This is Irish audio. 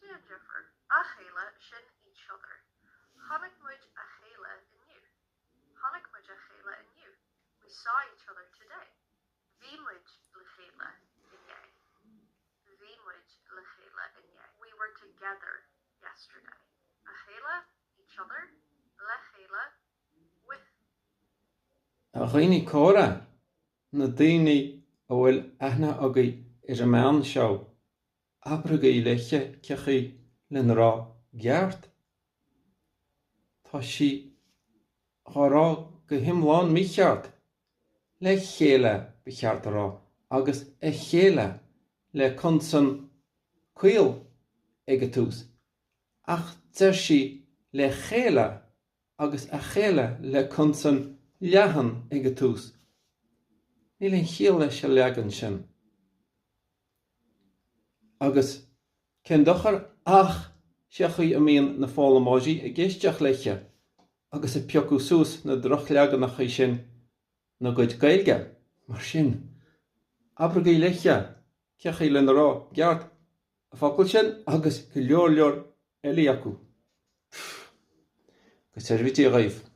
Jennifer, Achela shin each other. Hanak muj Achela in you. Hanak muj Achela in you. We saw each other today. Vimuj Lechela in ye. Vimuj Lechela in ye. We were together yesterday. Achela, each other. Lechela, with. Aghini córa na daoine a bhfuil aithne agaí ar a meán seo abragaí leiche cechaí len rá geart. Tá sí rá go himláin mí cheart le chéile ba cheart rá agus a chéile le consan cuil ag tús. Ach deir sí le chéile agus a chéile le consan leathan ag tús. Níl an chéile se leagan sin. Agus cén dochar ach seachaí a míon na fálamáidí a ggéisteach leiche agus a peocú sús na droch leaganacha sin na gcuid gailge mar sin. Abragaí leiche cechaí len rá geart a focail sin agus go leor eile acu. Go seirbhítí a raibh.